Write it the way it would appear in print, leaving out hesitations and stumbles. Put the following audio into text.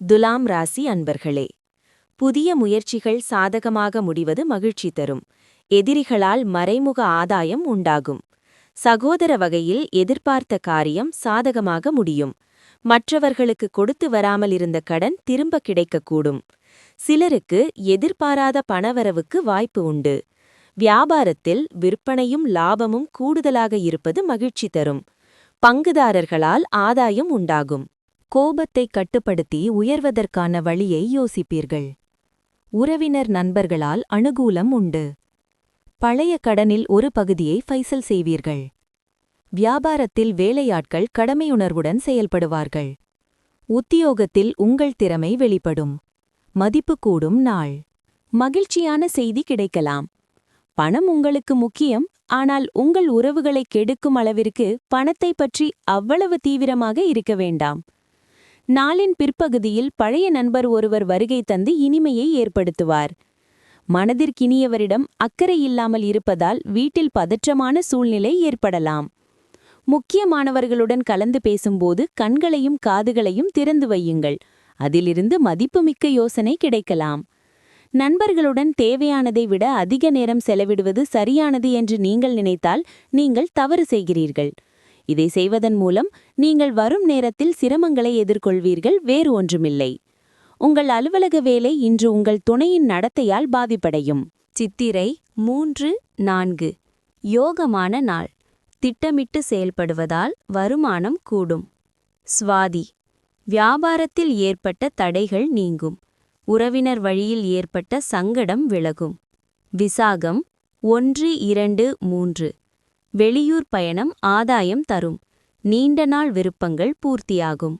துலாம் ராசி அன்பர்களே, புதிய முயற்சிகள் சாதகமாக முடிவது மகிழ்ச்சி தரும். எதிரிகளால் மறைமுக ஆதாயம் உண்டாகும். சகோதர வகையில் எதிர்பார்த்த காரியம் சாதகமாக முடியும். மற்றவர்களுக்கு கொடுத்து வராமல் இருந்த கடன் திரும்ப கிடைக்கக்கூடும். சிலருக்கு எதிர்பாராத பணவரவுக்கு வாய்ப்பு உண்டு. வியாபாரத்தில் விற்பனையும் லாபமும் கூடுதலாக இருப்பது மகிழ்ச்சி தரும். பங்குதாரர்களால் ஆதாயம் உண்டாகும். கோபத்தை கட்டுப்படுத்தி உயர்வதற்கான வழியை யோசிப்பீர்கள். உறவினர் நண்பர்களால் அனுகூலம் உண்டு. பழைய கடனில் ஒரு பகுதியை ஃபைசல் செய்வீர்கள். வியாபாரத்தில் வேலையாட்கள் கடமையுணர்வுடன் செயல்படுவார்கள். உத்தியோகத்தில் உங்கள் திறமை வெளிப்படும். மதிப்பு கூடும் நாள். மகிழ்ச்சியான செய்தி கிடைக்கலாம். பணம் உங்களுக்கு முக்கியம், ஆனால் உங்கள் உறவுகளை கெடுக்கும் அளவிற்கு பணத்தை பற்றி அவ்வளவு தீவிரமாக இருக்க வேண்டாம். நாளின் பிற்பகுதியில் பழைய நண்பர் ஒருவர் வருகை தந்து இனிமையை ஏற்படுத்துவார். மனதிற்கினியவரிடம் அக்கறை இல்லாமல் இருப்பதால் வீட்டில் பதற்றமான சூழ்நிலை ஏற்படலாம். முக்கியமானவர்களுடன் கலந்து பேசும்போது கண்களையும் காதுகளையும் திறந்து வையுங்கள். அதிலிருந்து மதிப்புமிக்க யோசனை கிடைக்கலாம். நண்பர்களுடன் தேவையானதை விட அதிக நேரம் செலவிடுவது சரியானது என்று நீங்கள் நினைத்தால் நீங்கள் தவறு செய்கிறீர்கள். இதை செய்வதன் மூலம் நீங்கள் வரும் நேரத்தில் சிரமங்களை எதிர்கொள்வீர்கள், வேறு ஒன்றுமில்லை. உங்கள் அலுவலக வேலை இன்று உங்கள் துணையின் நடத்தையால் பாதிப்படையும். சித்திரை 3-4 யோகமான நாள். திட்டமிட்டு செயல்படுவதால் வருமானம் கூடும். சுவாதி வியாபாரத்தில் ஏற்பட்ட தடைகள் நீங்கும். உறவினர் வழியில் ஏற்பட்ட சங்கடம் விலகும். விசாகம் 1-2-3 வெளியூர் பயணம் ஆதாயம் தரும். நீண்ட நாள் விருப்பங்கள் பூர்த்தியாகும்.